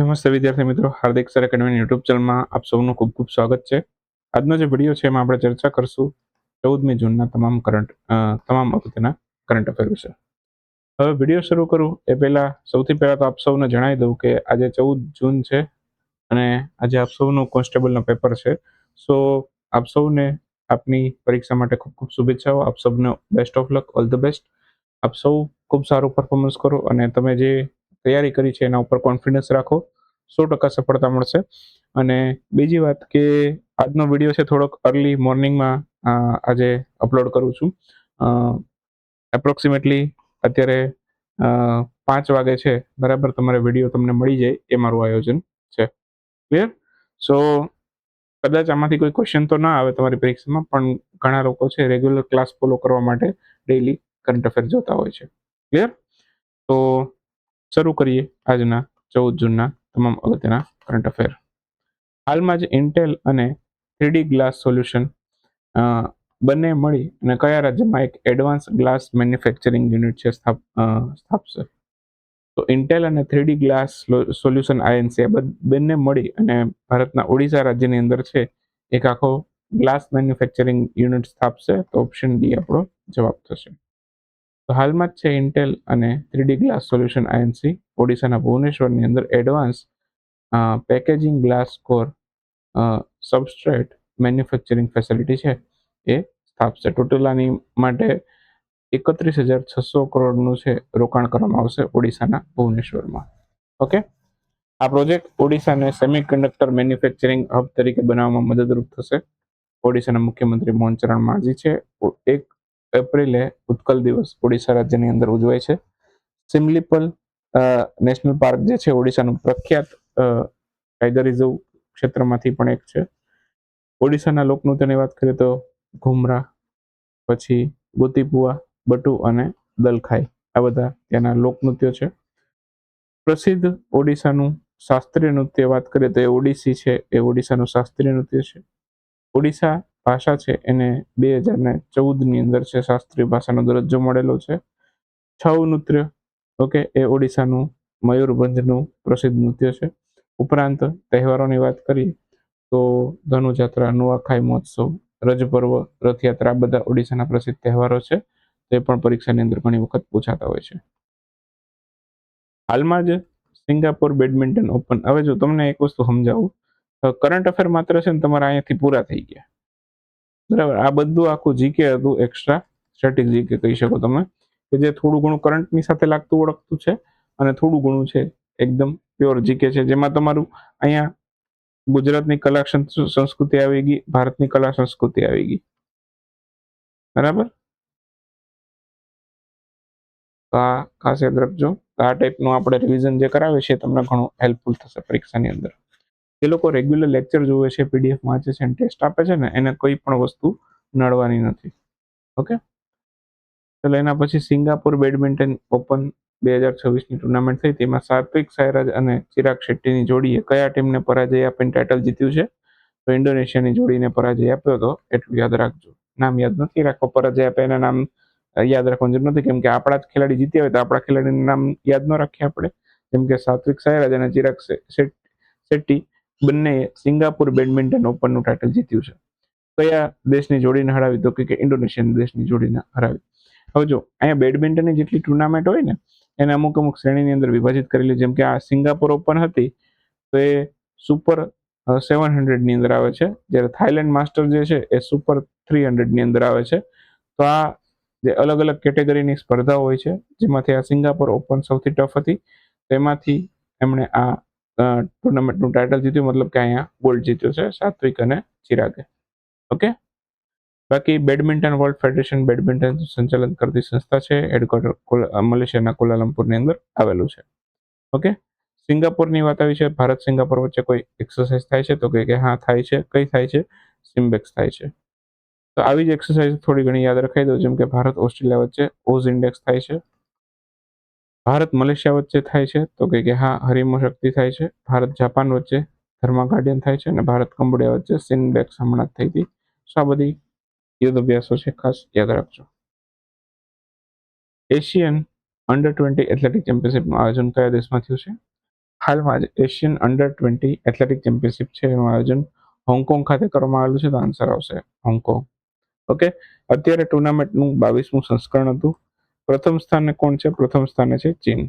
નમસ્તે વિદ્યાર્થી મિત્રો, હાર્દિક સર એકેડમી યુટ્યુબ ચેનલમાં આપ સૌનું ખૂબ ખૂબ સ્વાગત છે. આજનો જે વિડીયો છે એમાં આપણે ચર્ચા કરશું 14મી જૂનના તમામ અગત્યના કરંટ અફેર વિશે. હવે વિડીયો શરૂ કરું એ પહેલાં સૌથી પહેલાં તો આપ સૌને જણાવી દઉં કે આજે 14 જૂન છે અને આજે આપ સૌનું કોન્સ્ટેબલનો પેપર છે. સો આપ સૌને આપની પરીક્ષા માટે ખૂબ ખૂબ શુભેચ્છાઓ. આપ સૌને best of luck, all the best. આપ સૌ ખૂબ સારું પરફોર્મન્સ કરો અને તમે જે તૈયારી કરી છે એના ઉપર કોન્ફિડન્સ રાખો. 100% સફળતા મળશે. અને બીજી વાત કે આજનો વિડીયો છે થોડોક અર્લી મોર્નિંગમાં આજે અપલોડ કરું છું. એપ્રોક્સિમેટલી અત્યારે 5 વાગે છે, બરાબર. તમારે વિડીયો તમને મળી જાય એ મારું આયોજન છે. ક્લિયર? સો કદાચ આમાંથી કોઈ ક્વેશ્ચન તો ના આવે તમારી પરીક્ષામાં, પણ ઘણા લોકો છે રેગ્યુલર ક્લાસ ફોલો કરવા માટે ડેઈલી કરંટ અફેર જોતા હોય છે. ક્લિયર? તો શરૂ કરીએ આજના 14 જૂનના તમામ અગત્યના કરંટ અફેર. હાલમાં જ ઇન્ટેલ અને 3D ગ્લાસ સોલ્યુશન બંને મળી અને કયા રાજ્યમાં એક એડવાન્સ ગ્લાસ મેન્યુફેક્ચરિંગ યુનિટ છે સ્થાપશે? તો ઇન્ટેલ અને 3D ગ્લાસ સોલ્યુશન આઈએનસી બંને મળી અને ભારતના ઓડિશા રાજ્યની અંદર છે એક આખો ગ્લાસ મેન્યુફેક્ચરિંગ યુનિટ સ્થાપશે. તો ઓપ્શન ડી આપણો જવાબ થશે. તો હાલમાં જ છે ઇન્ટેલ અને 3D ગ્લાસ સોલ્યુશન આઈએનસી ઓડિશાના ભુવનેશ્વરની અંદર advance packaging glass core substrate manufacturing facility છે એ સ્થાપશે. ટોટલ આની માટે 31,600 કરોડનું છે રોકાણ કરવામાં આવશે ઓડિશાના ભુવનેશ્વરમાં. ઓકે, આ પ્રોજેક્ટ ઓડિશાને સેમિકન્ડક્ટર મેન્યુફેક્ચરિંગ હબ તરીકે બનાવવામાં મદદરૂપ થશે. ઓડિશાના મુખ્યમંત્રી મોહન ચરણ માઝી છે 1 એપ્રિલે ઉત્કલ દિવસ ઓડિશા રાજ્યની અંદર ઉજવાય છે. સિમલીપલ નેશનલ પાર્ક જે છે ઓડિશાનું પ્રખ્યાત ટાઈગર રિઝર્વ ક્ષેત્રમાંથી પણ એક છે. ઓડિશાના લોકનૃત્યની વાત કરીએ તો ઘુમરા, પછી ગોતીપુઆ, બટુ અને દલખાઈ, આ બધા ત્યાંના લોકનૃત્યો છે. પ્રસિદ્ધ ઓડિશાનું શાસ્ત્રીય નૃત્ય વાત કરીએ તો એ ઓડિસી છે, એ ઓડિશાનું શાસ્ત્રીય નૃત્ય છે. ઓડિશા ભાષા છે એને 2014ની અંદર છે શાસ્ત્રીય ભાષાનો દરજ્જો મળેલો છે. છઉ નૃત્ય, ઓકે, એ ઓડિશાનું મયુરભંજનું પ્રસિદ્ધ નૃત્ય છે. ઉપરાંત તહેવારોની વાત કરીએ તો ધનુજાત્રા, નુઆખાઈ મહોત્સવ, રજપર્વ, રથયાત્રા બધા ઓડિશાના પ્રસિદ્ધ તહેવારો છે. તે પણ પરીક્ષાની અંદર ઘણી વખત પૂછાતા હોય છે. હાલમાં જ સિંગાપોર બેડમિન્ટન ઓપન. હવે જો તમને એક વસ્તુ સમજાવું, કરંટ અફેર માત્ર છે ને તમારા અહીંયાથી પૂરા થઈ ગયા, બરાબર. આ બધું આખું જીકે હતું, એક્સ્ટ્રા સ્ટેટિક જીકે કહી શકો તમે, કે જે થોડું ઘણું કરંટની સાથે લાગતું ઓળખતું છે અને થોડું ઘણું છે એકદમ પ્યોર જીકે છે, જેમાં તમારું અહીંયા ગુજરાતની કલા સંસ્કૃતિ આવી ગઈ, ભારતની કલા સંસ્કૃતિ આવી ગઈ, બરાબર. તો આ ખાસ યાદ રાખજો. આ ટાઈપનું આપણે રિવિઝન જે કરાવે છે તમને ઘણું હેલ્પફુલ થશે પરીક્ષાની અંદર. જે લોકો રેગ્યુલર લેક્ચર જોવે છે, પીડીએફ વાંચે છે અને ટેસ્ટ આપે છે ને, એને કોઈ પણ વસ્તુ નડવાની નથી. ઓકે, ચાલો એના પછી સિંગાપુર બેડમિન્ટન ઓપન 2026ની ટુર્નામેન્ટ થઈ, તેમાં સાત્વિક સાઈરાજ અને ચિરાગ શેટ્ટીની જોડીએ કયા ટીમને પરાજય આપીને ટાઇટલ જીત્યું છે? તો ઇન્ડોનેશિયાની જોડીને પરાજય આપ્યો હતો. એટલું યાદ રાખજો. નામ યાદ નથી રાખો, પરાજય આપે એના નામ યાદ રાખવાની જરૂર નથી, કેમ કે આપણા જ ખેલાડી જીત્યા હોય તો આપણા ખેલાડીનું નામ યાદ ન રાખીએ આપણે. જેમ કે સાત્વિક સાઈરાજ અને ચિરાગ શેટ્ટી બંને સિંગાપુર બેડમિન્ટન ઓપનનું ટાઇટલ જીત્યું છે. કયા દેશની જોડીને હરાવી? તો કે ઇન્ડોનેશિયન દેશની જોડીને હરાવી. હવે જો અહીંયા બેડમિન્ટનની જેટલી ટુર્નામેન્ટ હોય ને, એને અમુક અમુક શ્રેણીની અંદર વિભાજિત કરેલી. જેમ કે આ સિંગાપોર ઓપન હતી તો એ સુપર 700ની અંદર આવે છે, જ્યારે થાઈલેન્ડ માસ્ટર જે છે એ સુપર 300ની અંદર આવે છે. તો આ જે અલગ અલગ કેટેગરીની સ્પર્ધાઓ હોય છે, જેમાંથી આ સિંગાપોર ઓપન સૌથી ટફ હતી, તેમાંથી એમણે આ ટુર્નામેન્ટનું ટાઇટલ જીત્યું, મતલબ કે અહીંયા ગોલ્ડ જીત્યો છે સાત્વિક અને ચિરાગે. ઓકે, બાકી બેડમિન્ટન વર્લ્ડ ફેડરેશન બેડમિન્ટન સંચાલન કરતી સંસ્થા છે, હેડક્વાર્ટર મલેશિયાના કોલાલમપુરની અંદર આવેલું છે. ઓકે, સિંગાપોરની વાત આવી છે. ભારત સિંગાપોર વચ્ચે કોઈ એક્સરસાઇઝ થાય છે? તો કે હા થાય છે. કઈ થાય છે? સિમ્બેક્સ થાય છે. તો આવી જ એક્સરસાઇઝ થોડી ઘણી યાદ રખાઈ દો. જેમ કે ભારત ઓસ્ટ્રેલિયા વચ્ચે ઓઝ ઇન્ડેક્સ થાય છે. ભારત મલેશિયા વચ્ચે થાય છે? તો કે હા હરિમો શક્તિ થાય છે. ભારત જાપાન વચ્ચે ધર્મા ગાર્ડિયન થાય છે અને ભારત કંબોડિયા વચ્ચે સિન્બેક્સ હમણાં જ થઈ હતી. આ બધી યુદ્ધ અભ્યાસો છે, ખાસ યાદ રાખજો. એશિયન અંડર 20 એથ્લેટિક ચેમ્પિયનશિપનું આયોજન કયા દેશમાં થયું છે? હાલમાં જ એશિયન અંડર-20 એથ્લેટિક ચેમ્પિયનશિપ છે એનું આયોજન હોંગકોંગ ખાતે કરવામાં આવેલું છે, તો આન્સર આવશે હોંગકોંગ. ઓકે, અત્યારે ટુર્નામેન્ટનું 22મું સંસ્કરણ હતું. પ્રથમ સ્થાને કોણ છે? પ્રથમ સ્થાને છે ચીન.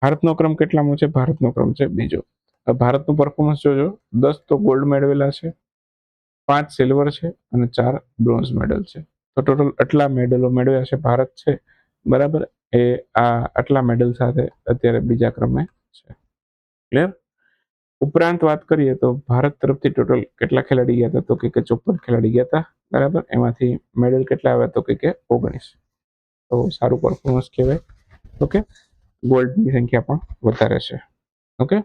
ભારતનો ક્રમ કેટલામો છે? ભારતનો ક્રમ છે બીજો. ભારતનું પરફોર્મન્સ જોજો, 10 તો ગોલ્ડ મેળવેલા છે, 5 સિલ્વર છે અને 4 બ્રોન્ઝ મેડલ છે. તો ટોટલ આટલા મેડલો મેળવ્યા છે ભારત છે, બરાબર, એ આ આટલા મેડલ સાથે અત્યારે બીજા ક્રમે છે. ક્લિયર? ઉપરાંત વાત કરીએ તો ભારત તરફથી ટોટલ કેટલા ખેલાડી ગયા હતા? તો કે 54 ખેલાડી ગયા હતા, બરાબર. એમાંથી મેડલ કેટલા આવ્યા? તો કે 19. તો સારું પરફોર્મન્સ કહેવાય. ઓકે, ગોલ્ડની સંખ્યા પણ વધારે છે. ઓકે,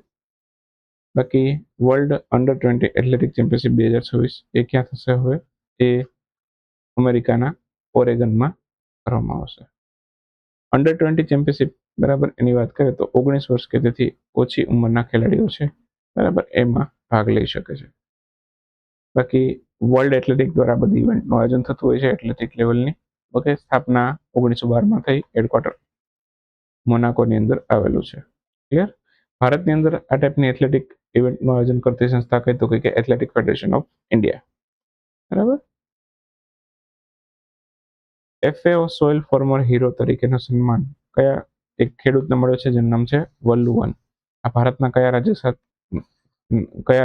બાકી વર્લ્ડ અંડર-20 એથ્લેટિક ચેમ્પિયનશિપ 2026 એ ક્યાં થશે? હવે એ અમેરિકાના ઓરેગનમાં કરવામાં આવશે. અંડર-20 ચેમ્પિયનશિપ, બરાબર, એની વાત કરીએ તો 19 વર્ષ કે તેથી ઓછી ઉંમરના ખેલાડીઓ છે, બરાબર, એમાં ભાગ લઈ શકે છે. બાકી વર્લ્ડ એથ્લેટિક દ્વારા બધી ઇવેન્ટનું આયોજન થતું હોય છે એથ્લેટિક લેવલની. ઓકે, સ્થાપના 1912માં થઈ, હેડક્વાર્ટર મોનાકોની અંદર આવેલું છે. ક્લિયર? ભારતની અંદર આ ટાઈપની એથ્લેટિક ઇવેન્ટનું આયોજન કરતી સંસ્થા કઈ? તો કે એથ્લેટિક ફેડરેશન ઓફ ઇન્ડિયા, બરાબર. FAO સોઇલ ફાર્મર હીરો તરીકેનું સન્માન કયા એક ખેડૂતને મળ્યો છે જેનું નામ છે વલ્લુવન? આ ભારતના કયા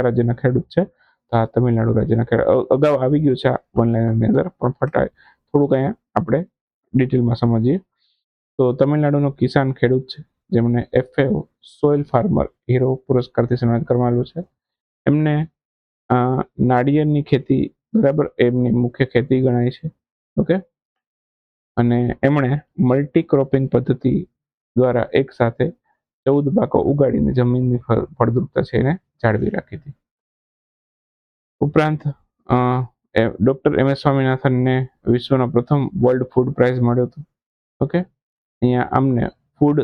રાજ્યના ખેડૂત છે? તો આ તમિલનાડુ રાજ્યના ખેડૂત. અગાઉ આવી ગયું છે આ વનલાઇનરની અંદર, પણ ફટાય થોડુંક અહીંયા આપણે ડિટેલમાં સમજીએ. તો તમિલનાડુનો કિસાન ખેડૂત છે જેમને FAO સોઇલ ફાર્મર હીરો પુરસ્કારથી સન્માનિત કરવામાં આવ્યું છે. એમને નાળિયેરની ખેતી, બરાબર, એમની મુખ્ય ખેતી ગણાય છે. ઓકે, અને એમણે મલ્ટી ક્રોપિંગ પદ્ધતિ દ્વારા એક સાથે 14 પાકો ઉગાડીને જમીનની ફળદ્રુપતા છે એને જાળવી રાખી હતી. ઉપરાંત ડોક્ટર MS સ્વામિનાથનને વિશ્વનો પ્રથમ વર્લ્ડ ફૂડ પ્રાઇઝ મળ્યો હતો. ઓકે, અહીંયા આમને ફૂડ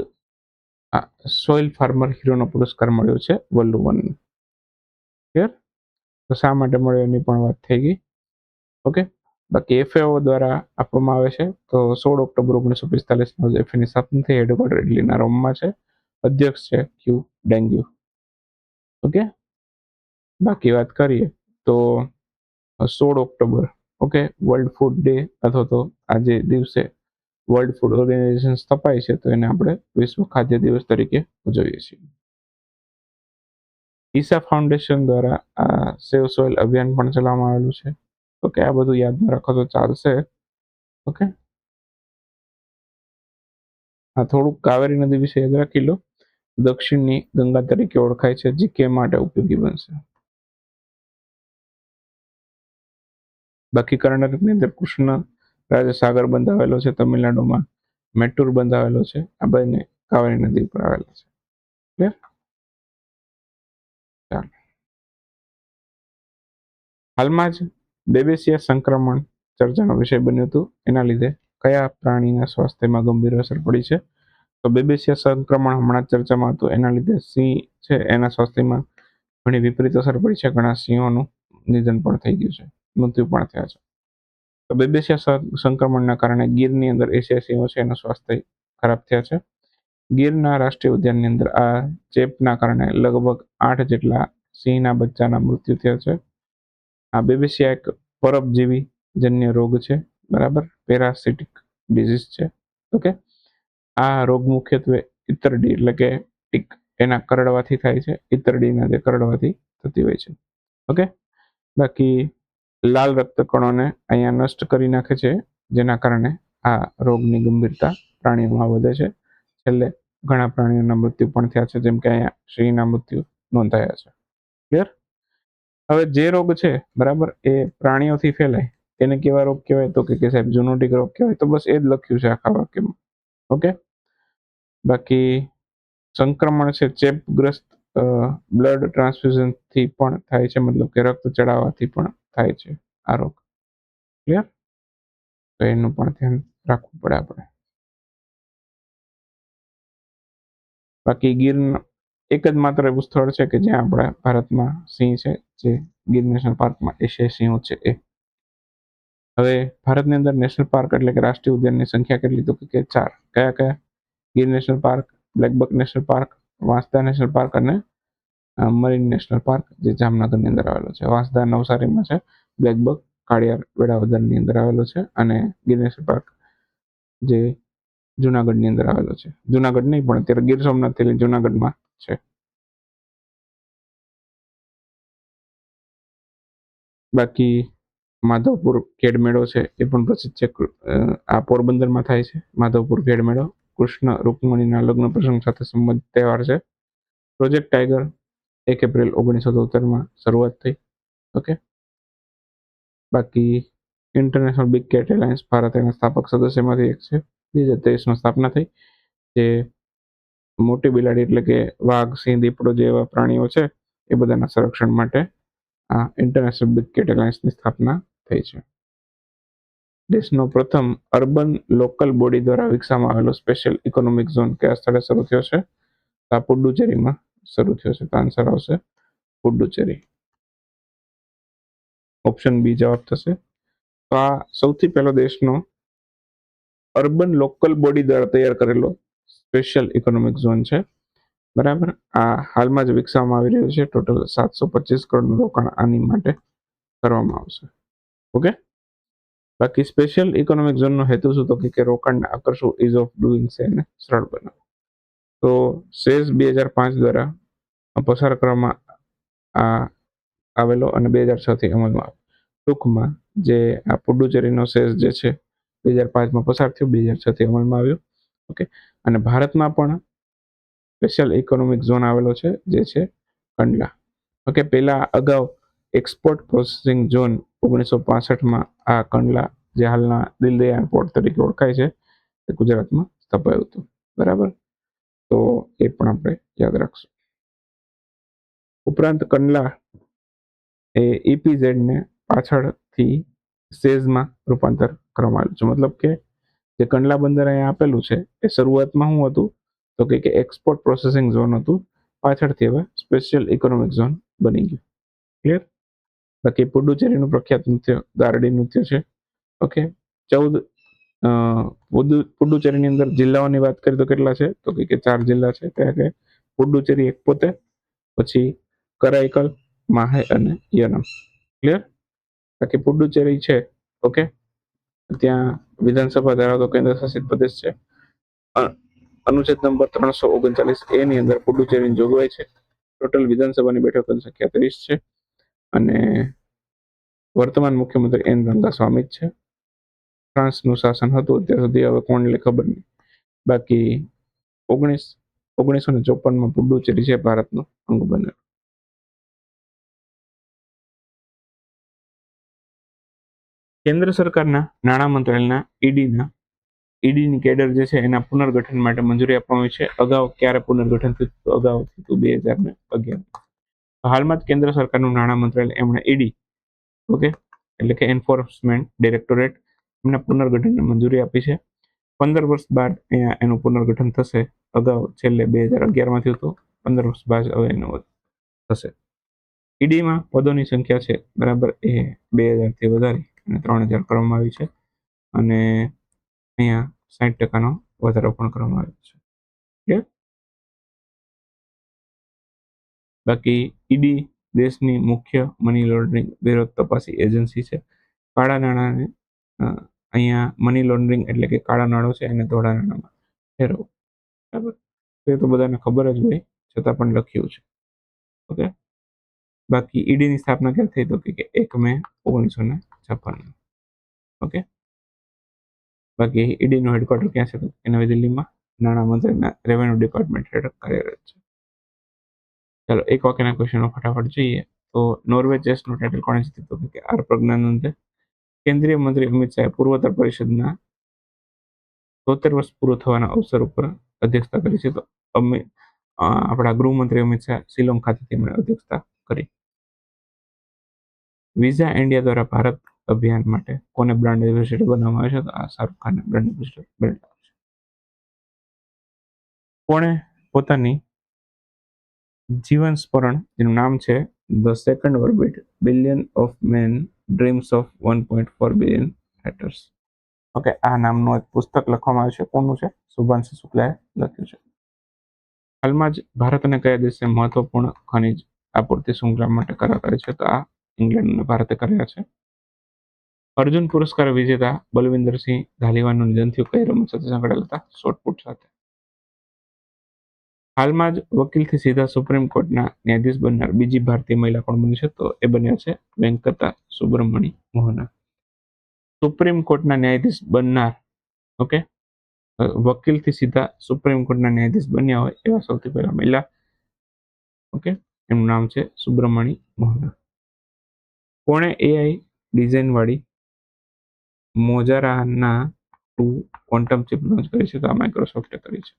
સોઇલ ફાર્મર હીરોનો પુરસ્કાર મળ્યો છે વલ્લુવન. ક્લિયર? તો શા માટે મળ્યો એની પણ વાત થઈ ગઈ. ઓકે, બાકી FAO દ્વારા આપવામાં આવે છે. તો 16 ઓક્ટોબર 1945 FAOની સ્થાપના થઈ, હેડક્વાર્ટર ઇટલીના રોમમાં છે, અધ્યક્ષ છે ક્યુ ડેન્ગ્યુ. ઓકે, બાકી વાત કરીએ તો 16 October, okay, world food day અથવા તો આજે દિવસે વર્લ્ડ ફૂડ ઓર્ગેનાઇઝેશન સ્થપાય છે, તો એને આપણે વિશ્વ ખાદ્ય દિવસ તરીકે ઉજવીએ છીએ. ઈસા ફાઉન્ડેશન દ્વારા આ સેવ સોઇલ અભિયાન પણ ચલાવવામાં આવેલું છે. ઓકે, આ બધું યાદ ન રાખો તો ચાલશે. ઓકે, આ થોડુંક કાવેરી નદી વિશે યાદ રાખી લો. દક્ષિણની ગંગા તરીકે ઓળખાય છે, GK માટે ઉપયોગી બનશે. બાકી કર્ણાટકની અંદર કૃષ્ણ રાજસાગર બંધ આવેલો છે, તમિલનાડુમાં મેટ્ટુર બંધ આવેલો છે. આ બંને કાવેરી નદી ઉપર આવેલા છે. ક્લિયર? ચાલો, હાલમાં જ બેબેસિયા સંક્રમણ ચર્ચાનો વિષય બન્યું હતું. એના લીધે કયા પ્રાણીના સ્વાસ્થ્યમાં ગંભીર અસર પડી છે? તો બેબેસિયા સંક્રમણ હમણાં ચર્ચામાં હતું, એના લીધે સિંહ છે એના સ્વાસ્થ્યમાં ઘણી વિપરીત અસર પડી છે. ઘણા સિંહોનું નિધન પણ થઈ ગયું છે, મૃત્યુ પણ થયા છે. તો બેબેસિયા સંક્રમણના કારણે ગીરની અંદર એશિયાઈ સિંહો છે એનું સ્વાસ્થ્ય ખરાબ થયા છે. ગીરના રાષ્ટ્રીય ઉદ્યાનની અંદર આ ચેપના કારણે લગભગ 8 જેટલા સિંહના બચ્ચાના મૃત્યુ થયા છે. આ બેબેસિયા એક પરપજીવી જન્ય રોગ છે, બરાબર, પેરાસિટિક ડિઝીઝ છે. ઓકે, આ રોગ મુખ્યત્વે ઈતરડી એટલે કે ટીક એના કરડવાથી થાય છે. ઈતરડીના જે કરડવાથી થતી હોય છે. ઓકે, બાકી લાલ રક્તકણોને અહીંયા નષ્ટ કરી નાખે છે, જેના કારણે આ રોગની ગંભીરતા પ્રાણીઓમાં વધે છે. છેલ્લે ઘણા પ્રાણીઓના મૃત્યુ પણ થયા છે, જેમ કે અહીંયા સિંહના મૃત્યુ નોંધાયા છે. ક્લિયર? હવે જે રોગ છે, બરાબર, એ પ્રાણીઓથી ફેલાય એને કેવા રોગ કહેવાય? તો કે સાહેબ ઝૂનોટિક રોગ કહેવાય. તો બસ એ જ લખ્યું છે આખા વાક્યમાં. ઓકે, બાકી સંક્રમણ છે ચેપગ્રસ્ત બ્લડ ટ્રાન્સફ્યુઝનથી પણ થાય છે, મતલબ કે રક્ત ચડાવવાથી પણ થાય છે આ રોગ. ક્લિયર? તો એનું પણ ધ્યાન રાખવું પડે આપણે. બાકી ગીર એક જ માત્ર એવું સ્થળ છે કે જ્યાં આપણા ભારતમાં સિંહ છે, જે ગીર નેશનલ પાર્કમાં એશિયાઈ સિંહો છે એ. હવે ભારતની અંદર નેશનલ પાર્ક એટલે કે રાષ્ટ્રીય ઉદ્યાનની સંખ્યા કેટલી? તો કે 4. કયા કયા? Gir national park, blackbuck national park, Vansda national park અને મરીન નેશનલ પાર્ક જે જામનગરની અંદર આવેલો છે. વાંસદા નવસારીમાં છે, બ્લેકબક કાળિયાર વેળાવદરની અંદર આવેલો છે, અને ગીર નેશનલ પાર્ક જે જુનાગઢની અંદર આવેલો છે. જુનાગઢ નહીં પણ અત્યારે ગીર સોમનાથ જુનાગઢમાં છે. બાકી માધવપુર ખેડ મેળો છે એ પણ પ્રસિદ્ધ છે. આ પોરબંદરમાં થાય છે માધવપુર ખેડ મેળો. કૃષ્ણ રૂકમણીના લગ્ન પ્રસંગ સાથે સંબંધિત તહેવાર છે. પ્રોજેક્ટ ટાઈગર 1 એપ્રિલ 1973માં શરૂઆત થઈ. ઓકે. બાકી international big cat alliance Bharat એના સ્થાપક સદસ્યમાંથી એક છે. 2023માં સ્થાપના થઈ. જે મોટી બિલાડી એટલે કે વાઘ, સિંહ, દીપડો જેવા પ્રાણીઓ છે એ બધાના સંરક્ષણ માટે આ ઇન્ટરનેશનલ બિગ કેટ એલાયન્સની સ્થાપના થઈ છે. દેશનો પ્રથમ અર્બન લોકલ બોડી દ્વારા વિકસાવવામાં આવેલો સ્પેશિયલ ઇકોનોમિક ઝોન કયા સ્થળે શરૂ થયો છે? આ પુડુચેરીમાં શરૂ થયો છે. તો આન્સર આવશે પુડુચેરી. ઓપ્શન બી જવાબ થશે. તો આ સૌથી પહેલો દેશનો અર્બન લોકલ બોડી દ્વારા તૈયાર કરેલો સ્પેશિયલ ઇકોનોમિક ઝોન છે. બરાબર. આ હાલમાં જ વિકસાવવામાં આવી રહ્યું છે. ટોટલ 725 કરોડનું રોકાણ આની માટે કરવામાં આવશે. ઓકે. બાકી સ્પેશિયલ ઇકોનોમિક ઝોનનો હેતુ શું? તો કે રોકાણને આકર્ષવું, ઇઝ ઓફ ડુઈંગ છે એને સરળ બનાવવું. તો સેઝ 2005 દ્વારા પસાર કરવામાં આવેલો અને 2006થી અમલમાં આવ્યો. ટૂંકમાં જે આ પુડુચેરીનો સેઝ જે છે 2005માં પસાર થયો, 2006થી અમલમાં આવ્યો. ઓકે. અને ભારતમાં પણ સ્પેશિયલ ઇકોનોમિક ઝોન આવેલો છે જે છે કંડલા. ઓકે. પહેલા અગાઉ એક્સપોર્ટ પ્રોસેસિંગ ઝોન 1965માં આ કંડલા જે હાલના દિલદયા પોર્ટ તરીકે ઓળખાય છે તે ગુજરાતમાં સ્થપાયું હતું. બરાબર. તો એ પણ આપણે યાદ રાખશું. ઉપરાંત કંડલા એ ઇપીઝેડને પાછળથી સેઝમાં રૂપાંતર કરવામાં આવ્યું છે. મતલબ કે જે કંડલા બંદર અહીંયા આપેલું છે એ શરૂઆતમાં શું હતું? તો કે એક્સપોર્ટ પ્રોસેસિંગ ઝોન હતું. પાછળથી હવે સ્પેશિયલ ઇકોનોમિક ઝોન બની ગયું. ક્લિયર? બાકી પુડુચેરીનું પ્રખ્યાત નૃત્ય ગારડી નૃત્ય છે. ઓકે. 14 પુડુચેરીની અંદર જિલ્લાઓની વાત કરીએ તો કેટલા છે? તો કે 4 જિલ્લા છે. કયા કે પુડુચેરી એક પોતે, પછી કરાઈકલ, માહે અને યનમ. ક્લિયર? બાકી પુડુચેરી છે, ઓકે, ત્યાં વિધાનસભા ધરાવતો કેન્દ્ર શાસિત પ્રદેશ છે. અનુચ્છેદ નંબર 339A ની અંદર પુડુચેરીની જોગવાઈ છે. ટોટલ વિધાનસભાની બેઠકોની સંખ્યા 30 છે. અને વર્તમાન મુખ્યમંત્રી એન રંગાસ્વામી જ છે. ફ્રાન્સનું શાસન હતું અત્યાર સુધી, હવે કોણ લે ખબર નહીં. બાકી 1954માં પુડુચેરી છે ભારતનો અંગ બન્યો. કેન્દ્ર સરકારના નાણાં મંત્રાલયના ઈડીની કેડર જે છે એના પુનર્ગઠન માટે મંજૂરી આપવામાં આવી છે. અગાઉ ક્યારે પુનર્ગઠન થયું? અગાઉ થયું 2011. હાલમાં જ કેન્દ્ર સરકારનું નાણાં મંત્રાલય એમણે ઈડી, ઓકે, એટલે કે એન્ફોર્સમેન્ટ ડાયરેક્ટોરેટ, એમના પુનર્ગઠનને મંજૂરી આપી છે. 15 વર્ષ બાદ અહીંયા એનું પુનર્ગઠન થશે. અગાઉ છેલ્લે 2011માં થયું હતું. 15 વર્ષ બાદ હવે એનું થશે. ઈડીમાં પદોની સંખ્યા છે બરાબર એ 2000થી વધારી અને 3000 કરવામાં આવી છે. અને અહીંયા 60% વધારો પણ કરવામાં આવ્યો છે. બાકી ઈડી દેશની મુખ્ય મની લોન્ડરિંગ વિરોધ તપાસી એજન્સી છે. કાળા નાણાંને અહીંયા મની લોન્ડરિંગ એટલે કે કાળા નાણું છે એને ધોળા નાણાંમાં ફેરવવું. બરાબર. એ તો બધાને ખબર જ હોય, છતાં પણ લખ્યું છે. ઓકે. બાકી ઈડીની સ્થાપના ક્યારે થઈ? તો કે 1 મે 1956. ઓકે. બાકી ઈડીનું હેડક્વાર્ટર ક્યાં છે? તો નવી દિલ્હીમાં નાણાં મંત્રીના રેવન્યુ ડિપાર્ટમેન્ટ હેઠળ કાર્યરત છે. ચાલો એક વાક્યના ક્વેશ્ચનો ફટાફટ જોઈએ. તો નોર્વે ચેસનું ટાઇટલ કોણે જીત્યું? તો કે આર પ્રજ્ઞાનંદે. કેન્દ્રીય મંત્રી અમિત શાહે પૂર્વોત્તર પરિષદના 73 વર્ષ પૂરું થવાના અવસર ઉપર અધ્યક્ષતા કરી છે. તો આપણા ગૃહમંત્રી અમિત શાહ શિલોંગ ખાતે તેમણે અધ્યક્ષતા કરી. વિઝા ઇન્ડિયા દ્વારા ભારત અભિયાન માટે કોને બ્રાન્ડ એમ્બેસેડર બનાવવામાં આવે છે? તો આ શાહરૂખ ખાનને બ્રાન્ડ એમ્બેસેડર બનાવવામાં આવે છે. કોણે પોતાની જીવન સ્મરણ જેનું નામ છે the second orbit billion of men dreams of 1.4 billion writers, okay, આ નામનું એક પુસ્તક લખવામાં આવ્યું છે. કોનું છે? શુભાંશુ શુક્લાએ લખ્યું છે. હાલમાં જ ભારત અને કયા દેશે મહત્વપૂર્ણ ખનિજ આપૂર્તિ શૃંખલા માટે કરાર કરે છે? તો આ ઇંગ્લેન્ડ અને ભારતે કર્યા છે. અર્જુન પુરસ્કાર વિજેતા બલવિંદરસિંહ ધાલીવાનનું નિધન થયું કઈ રમત સાથે સંકળાયેલા હતા? શોર્ટપુટ સાથે. હાલમાં જ વકીલથી સીધા સુપ્રીમ કોર્ટના ન્યાયાધીશ બનનાર બીજી ભારતીય મહિલા કોણ બની છે? તો એ બન્યા છે વેંકટા સુબ્રમણી મોહના. સુપ્રીમ કોર્ટના ન્યાયાધીશ બનનાર, ઓકે, વકીલથી સીધા સુપ્રીમ કોર્ટના ન્યાયાધીશ બન્યા હોય એવા સૌથી પહેલા મહિલા, ઓકે, એનું નામ છે સુબ્રમણી મોહના. કોણે એઆઈ ડિઝાઇન વાળી મોજારાના 2 ક્વોન્ટમ ચિપ લોન્ચ કરી છે? તો આ માઇક્રોસોફ્ટે કરી છે.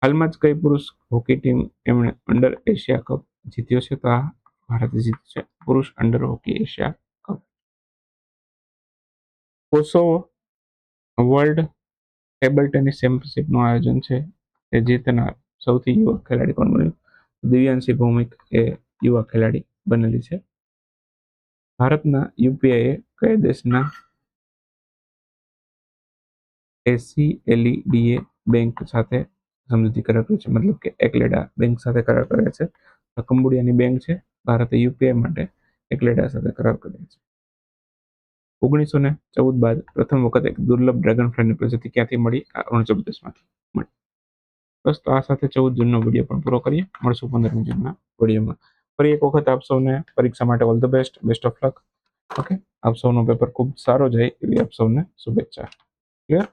હાલમાં જ કઈ પુરુષ હોકી ટીમ એમણે અંડર એશિયા કપ જીત્યો છે? તો આ ભારતે જીત્યો છે પુરુષ under hockey Asia cup. Kosovo world table tennis ચેમ્પિયનશિપનું આયોજન છે એ જીતનાર સૌથી યુવા ખેલાડી કોણ બન્યું? દિવ્યાંશી ભૌમિક એ યુવા ખેલાડી બનેલી છે. ભારતના યુપીઆઈએ કયા દેશના એસીએલઈડીએ બેંક સાથે સમજૂતી કરાર કરી છે? મતલબ કે એકલેડા બેંક સાથે કરાર કર્યા છે. કંબોડિયાની બેંક છે. ભારતે યુપીઆઈ માટે એકલેડા સાથે કરાર કર્યા છે. 1914 બાદ પ્રથમ વખત એક દુર્લભ ડ્રેગનફ્લાયની પ્રજાતિ ક્યાંથી મળી? અરુણાચલ પ્રદેશમાંથી મળી. બસ, તો આ સાથે 14 જૂનનો વિડીયો પણ પૂરો કરીએ. મળશું 15મી જૂનના વિડીયોમાં. ફરી એક વખત આપ સૌને પરીક્ષા માટે all the best, best of luck. Okay, આપ સૌનો પેપર ખૂબ સારો જાય એવી આપ સૌને શુભેચ્છા. ક્લિયર?